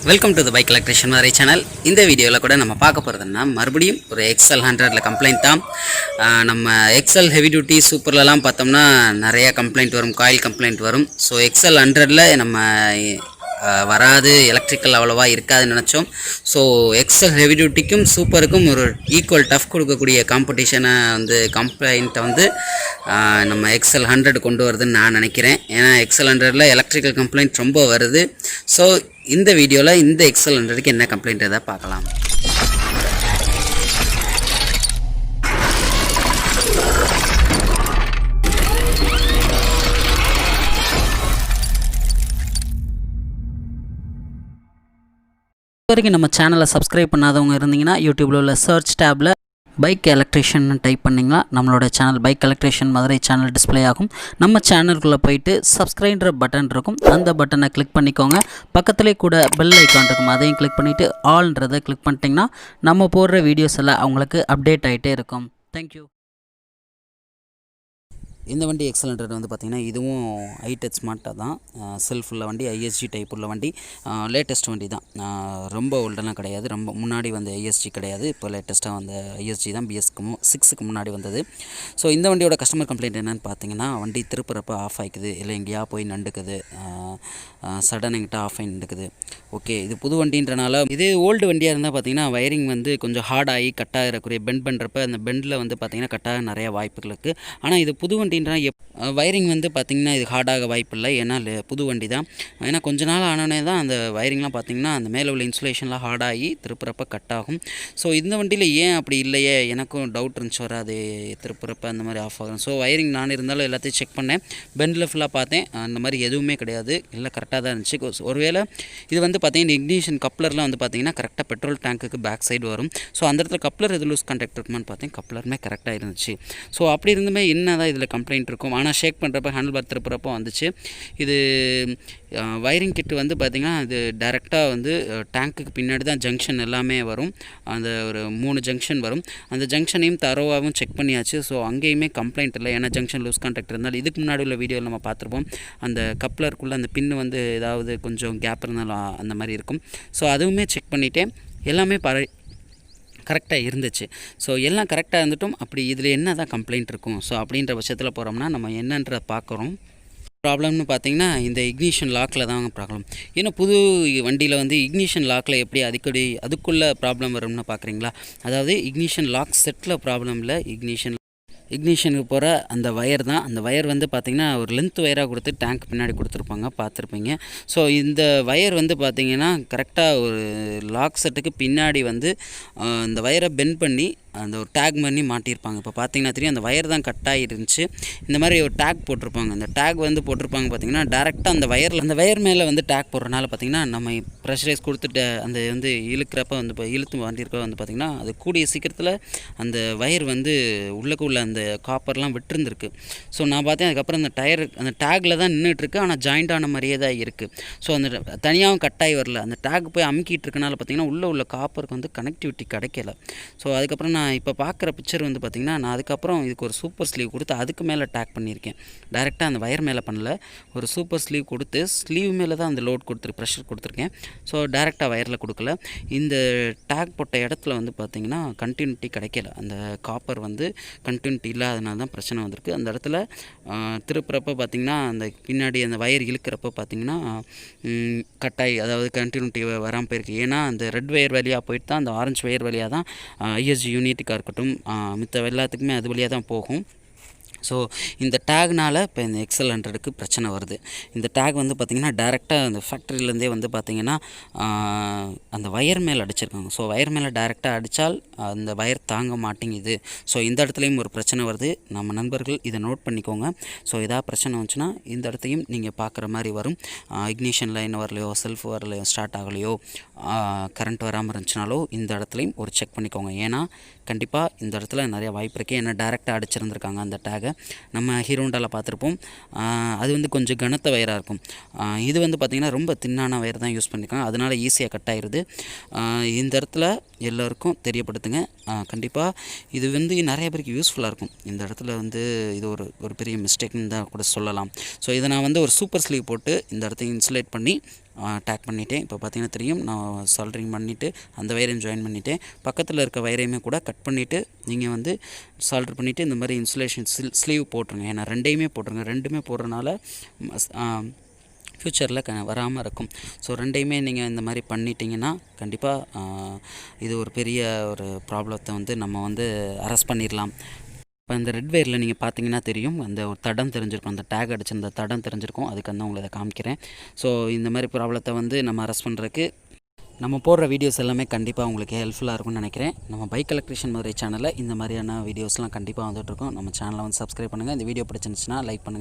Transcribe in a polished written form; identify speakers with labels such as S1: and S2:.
S1: Welcome to the bike electrician Madurai channel. இந்த வீடியோவில் கூட நம்ம பார்க்க போகிறதுன்னா மறுபடியும் ஒரு XL 100ல் கம்ப்ளைண்ட் தான். நம்ம XL ஹெவி டியூட்டி சூப்பர்லலாம் பார்த்தோம்னா நிறையா கம்ப்ளைண்ட் வரும், காயில் கம்ப்ளைண்ட் வரும். ஸோ XL 100ல் நம்ம வராது, எலக்ட்ரிக்கல் அவ்வளோவா இருக்காதுன்னு நினச்சோம். ஸோ XL ஹெவி டியூட்டிக்கும் சூப்பருக்கும் ஒரு ஈக்குவல் டஃப் கொடுக்கக்கூடிய காம்படிஷனை கம்ப்ளைண்ட்டை நம்ம XL 100 கொண்டு வருதுன்னு நான் நினைக்கிறேன். ஏன்னா XL 100ல் எலக்ட்ரிக்கல் கம்ப்ளைண்ட் ரொம்ப வருது. ஸோ இந்த வீடியோவில் இந்த XL 100க்கு என்ன கம்ப்ளைண்ட் எதாவது பார்க்கலாம். வரைக்கும் நம்ம சேனலை சப்ஸ்கிரைப் பண்ணாதவங்க இருந்தீங்கன்னா யூடியூப்பில் உள்ள சர்ச் டேப்பில் பைக் எலக்ட்ரிஷியன் டைப் பண்ணிங்கன்னா நம்மளோட channel bike electrician Madurai channel display ஆகும். நம்ம சேனலுக்குள்ளே போயிட்டு சப்ஸ்கிரைப்ன்ற பட்டன் இருக்கும், அந்த பட்டனை கிளிக் பண்ணிக்கோங்க. பக்கத்துலேயே கூட பெல் ஐக்கான் இருக்கும், அதையும் கிளிக் பண்ணிவிட்டு ஆல்ன்றதை கிளிக் பண்ணிட்டிங்கன்னா நம்ம போடுற வீடியோஸ் எல்லாம் அவங்களுக்கு அப்டேட் ஆகிட்டே இருக்கும். தேங்க்யூ. இந்த வண்டி XL 100 பார்த்திங்கன்னா இதுவும் ஐடச் ஸ்மார்ட்டாக தான், செல்ஃப் உள்ள வண்டி, ISG டைப் உள்ள வண்டி, லேட்டஸ்ட் வண்டி தான். ரொம்ப ஓல்டெல்லாம் கிடையாது, ரொம்ப முன்னாடி வந்த ISG கிடையாது, இப்போ லேட்டஸ்ட்டாக வந்த ISG தான். BS 6க்கு முன்னாடி வந்தது. ஸோ இந்த வண்டியோட கஸ்டமர் கம்ப்ளைண்ட் என்னென்னு பார்த்தீங்கன்னா, வண்டி திருப்புறப்ப ஆஃப் ஆகிக்குது, இல்லை எங்கேயா போய் நண்டுக்குது, சடன் எங்கிட்ட ஆஃப் ஆகி நண்டுக்குது. ஓகே, இது புது வண்டின்றனால. இதே ஓல்டு வண்டியாக இருந்தால் பார்த்திங்கன்னா வயரிங் கொஞ்சம் ஹார்ட் ஆகி கட் ஆகிறக்குரிய பெண்ட் பண்ணுறப்ப அந்த பெண்டில் பார்த்திங்கன்னா கட்டாக நிறைய வாய்ப்புகள் இருக்குது. ஆனால் இது புது வண்டின்ற வயரிங் பார்த்திங்கன்னா இது ஹார்டாக வாய்ப்பு இல்லை, ஏன்னா புது வண்டி தான். ஏன்னா கொஞ்ச நாள் ஆனோடனே தான் அந்த வயரிங்லாம் பார்த்திங்கன்னா அந்த மேலே உள்ள இன்சுலேஷன்லாம் ஹார்டாகி திருப்புறப்ப கட் ஆகும். ஸோ இந்த வண்டியில் ஏன் அப்படி இல்லையே, எனக்கும் டவுட் இருந்துச்சு, வராது திருப்புறப்ப அந்த மாதிரி ஆஃப் ஆகும். ஸோ வயரிங் நான் இருந்தாலும் எல்லாத்தையும் செக் பண்ணேன், பெண்டில் ஃபுல்லாக பார்த்தேன், அந்த மாதிரி எதுவுமே கிடையாது, எல்லாம் கரெக்டாக தான் இருந்துச்சு. ஒருவேளை இது பார்த்திங்கன்னா இக்னிஷன் கப்ளர்லாம் பார்த்திங்கன்னா கரெக்டாக பெட்ரோல் டேங்க்குக்கு பேக் சைடு வரும். ஸோ அந்த இடத்துல கப்ளர் எது லூஸ் கான்டாக்ட் இருக்குமான்னு பார்த்தேன், கப்ளருமே கரெக்டாக இருந்துச்சு. ஸோ அப்படி இருந்துமே என்ன தான் இதில் கம்ப்ளைண்ட் இருக்கும். ஆனால் ஷேக் பண்ணுறப்ப ஹேண்டில் பார் திருப்புறப்போ வந்துச்சு. இது வயரிங் கிட்டு பார்த்திங்கன்னா இது டேரெக்டாக டேங்க்குக்கு பின்னாடி தான் ஜங்ஷன் எல்லாமே வரும். அந்த ஒரு 3 ஜங்ஷன் வரும், அந்த ஜங்ஷனையும் தரோவாகவும் செக் பண்ணியாச்சு. ஸோ அங்கேயுமே கம்ப்ளைண்ட் இல்லை, ஏன்னா ஜங்ஷன் லூஸ் கான்டாக்ட் இருந்தாலும் இதுக்கு முன்னாடி உள்ள வீடியோவில் நம்ம பார்த்துருப்போம், அந்த கப்ளருக்குள்ளே அந்த பின்னு ஏதாவது கொஞ்சம் கேப் இருந்தாலும் அந்த மாதிரி இருக்கும். ஸோ அதுவுமே செக் பண்ணிவிட்டேன், எல்லாமே கரெக்டாக இருந்துச்சு. ஸோ எல்லாம் கரெக்டாக இருந்துட்டும் அப்படி இதில் என்ன தான் கம்ப்ளைண்ட் இருக்கும். ஸோ அப்படின்ற பட்சத்தில் போகிறோம்னா நம்ம என்னன்றதை பார்க்குறோம். ப்ராப்ளம்னு பார்த்தீங்கன்னா இந்த இக்னிஷன் லாக்கில் தான் ப்ராப்ளம். ஏன்னா புது வண்டியில் இக்னிஷன் லாக்கில் எப்படி அதுக்குள்ளே ப்ராப்ளம் வரும்னு பார்க்குறீங்களா. அதாவது இக்னிஷன் லாக் செட்டில் ப்ராப்ளம் இல்லை, இக்னிஷனுக்கு போகிற அந்த வயர் தான். அந்த வயர் பார்த்திங்கன்னா ஒரு லென்த் வயராக கொடுத்து டேங்க் பின்னாடி கொடுத்துருப்பாங்க, பார்த்துருப்பீங்க. ஸோ இந்த வயர் பார்த்திங்கன்னா கரெக்டாக ஒரு லாக் செட்டுக்கு பின்னாடி இந்த வயரை பெண்ட் பண்ணி அந்த ஒரு டேக் பண்ணி மாட்டியிருப்பாங்க. இப்போ பார்த்தீங்கன்னா தெரியும், அந்த வயர் தான் கட் ஆகிருந்துச்சு. இந்த மாதிரி ஒரு டேக் போட்டிருப்பாங்க, அந்த டேக் போட்டிருப்பாங்க பார்த்திங்கன்னா டேரெக்டாக அந்த வயர் மேலே டேக் போடுறதுனால பார்த்திங்கன்னா நம்ம ப்ரெஷரைஸ் கொடுத்துட்டு அந்த இழுக்கிறப்ப இழுத்து மாட்டியிருக்க பார்த்திங்கன்னா அது கூடிய சீக்கிரத்தில் அந்த வயர் உள்ளுக்கு உள்ள அந்த காப்பர்லாம் விட்டுருந்துருக்கு. ஸோ நான் பார்த்தேன், அதுக்கப்புறம் அந்த டேக்கில் தான் நின்றுட்டுருக்கு, ஆனால் ஜாயிண்ட் ஆன மாதிரியே தான் இருக்குது. ஸோ அந்த தனியாகவும் கட்டாகி வரல, அந்த டேக் போய் அமுக்கிட்டு இருக்கனால பார்த்திங்கன்னா உள்ள காப்பருக்கு கனெக்டிவிட்டி கிடைக்கல. ஸோ அதுக்கப்புறம் நான் இப்போ பார்க்குற பிக்சர் பார்த்திங்கன்னா நான் அதுக்கப்புறம் இதுக்கு ஒரு சூப்பர் ஸ்லீவ் கொடுத்து அதுக்கு மேலே டேக் பண்ணியிருக்கேன். டேரெக்டாக அந்த வயர் மேலே பண்ணல, ஒரு சூப்பர் ஸ்லீவ் கொடுத்து ஸ்லீவ் மேலே தான் அந்த லோட் ப்ரெஷர் கொடுத்துருக்கேன். ஸோ டேரெக்டாக வயரில் கொடுக்கல. இந்த டேக் போட்ட இடத்துல பார்த்திங்கன்னா கண்டினியூட்டி கிடைக்கல, அந்த காப்பர் கண்டினியூட்டி இல்லாதனால தான் பிரச்சனை வந்திருக்கு. அந்த இடத்துல திருப்புறப்ப பார்த்திங்கன்னா அந்த பின்னாடி அந்த வயர் இழுக்கிறப்ப பார்த்திங்கன்னா கட்டாயி, அதாவது கண்டினியூட்டி வராமல் போயிருக்கு. ஏன்னா அந்த ரெட் வயர் வழியாக போயிட்டு தான் அந்த ஆரஞ்சு வயர் வழியாக தான் ISG யூனிட்டுக்காக இருக்கட்டும் மித்த எல்லாத்துக்குமே அது வழியாக தான் போகும். ஸோ இந்த டேக்னால் இப்போ இந்த XL 100க்கு பிரச்சனை வருது. இந்த டேக் பார்த்திங்கன்னா டேரெக்டாக அந்த ஃபேக்ட்ரியிலேருந்தே பார்த்திங்கன்னா அந்த வயர் மேலே அடிச்சிருக்காங்க. ஸோ வயர் மேலே டேரெக்டாக அடித்தால் அந்த வயர் தாங்க மாட்டேங்குது. ஸோ இந்த இடத்துலையும் ஒரு பிரச்சனை வருது. நம்ம நண்பர்கள் இதை நோட் பண்ணிக்கோங்க. ஸோ ஏதாவது பிரச்சனை வந்துச்சுன்னா இந்த இடத்தையும் நீங்கள் பார்க்குற மாதிரி வரும். இக்னிஷன் லைன் வரலையோ, செல்ஃப் வரலையோ, ஸ்டார்ட் ஆகலையோ, கரண்ட் வராமல் இருந்துச்சுனாலோ இந்த இடத்துலையும் ஒரு செக் பண்ணிக்கோங்க. ஏன்னா கண்டிப்பாக இந்த இடத்துல நிறைய வாய்ப்பு இருக்குது. ஏன்னா டேரெக்டாக அடிச்சிருந்துருக்காங்க அந்த டேகை. நம்ம ஹீரோண்டாவில் பார்த்துருப்போம், அது கொஞ்சம் கனத்த வயராக இருக்கும். இது பார்த்திங்கன்னா ரொம்ப தின்னான வயர் தான் யூஸ் பண்ணியிருக்காங்க, அதனால் ஈஸியாக கட் ஆகிடுது. இந்த இடத்துல எல்லோருக்கும் தெரியப்படுத்துங்க. கண்டிப்பாக இது நிறைய பேருக்கு யூஸ்ஃபுல்லாக இருக்கும். இந்த இடத்துல இது ஒரு பெரிய மிஸ்டேக்னு தான் கூட சொல்லலாம். ஸோ இதை நான் ஒரு சூப்பர் ஸ்லீவ் போட்டு இந்த இடத்த இன்சுலேட் பண்ணி டேக் பண்ணிட்டேன். இப்போ பார்த்தீங்கன்னா தெரியும், நான் சால்ட்ரிங் பண்ணிவிட்டு அந்த வயரையும் ஜாயின் பண்ணிவிட்டேன். பக்கத்தில் இருக்க வயரையுமே கூட கட் பண்ணிவிட்டு நீங்கள் வந்து சால்ட்ரு பண்ணிவிட்டு இந்த மாதிரி இன்சுலேஷன் ஸ்லீவ் போட்டுருங்க. ஏன்னா ரெண்டையுமே போட்டுருங்க. ரெண்டுமே போடுறதுனால ஃப்யூச்சரில் வராமல் இருக்கும். ஸோ ரெண்டையுமே நீங்கள் இந்த மாதிரி பண்ணிட்டீங்கன்னா கண்டிப்பாக இது ஒரு பெரிய ஒரு ப்ராப்ளத்தை வந்து நம்ம வந்து அரெஸ்ட் பண்ணிடலாம். இப்போ இந்த ரெட் வயரில் நீங்கள் பார்த்தீங்கன்னா தெரியும், அந்த ஒரு தடம் தெரிஞ்சிருக்கும், அந்த டேக் அடிச்சிருந்த தடம் தெரிஞ்சிருக்கும். அதுக்கு வந்து உங்களை இதை காமிக்கிறேன். ஸோ இந்த மாதிரி ப்ராப்ளத்தை வந்து நம்ம அரெஸ்ட் பண்ணுறதுக்கு நம்ம போடுற வீடியோஸ் எல்லாமே கண்டிப்பாக உங்களுக்கு ஹெல்ப்ஃபுல்லாக இருக்கும்னு நினைக்கிறேன். நம்ம பைக் எலக்ட்ரிஷியன் மதுரை சேனலில் இந்த மாதிரியான வீடியோஸ்லாம் கண்டிப்பாக வந்துட்டுருக்கோம். நம்ம சேனலை வந்து சப்ஸ்கிரைப் பண்ணுங்கள். இந்த வீடியோ பிடிச்சிருந்துச்சுன்னா லைக் பண்ணுங்கள்.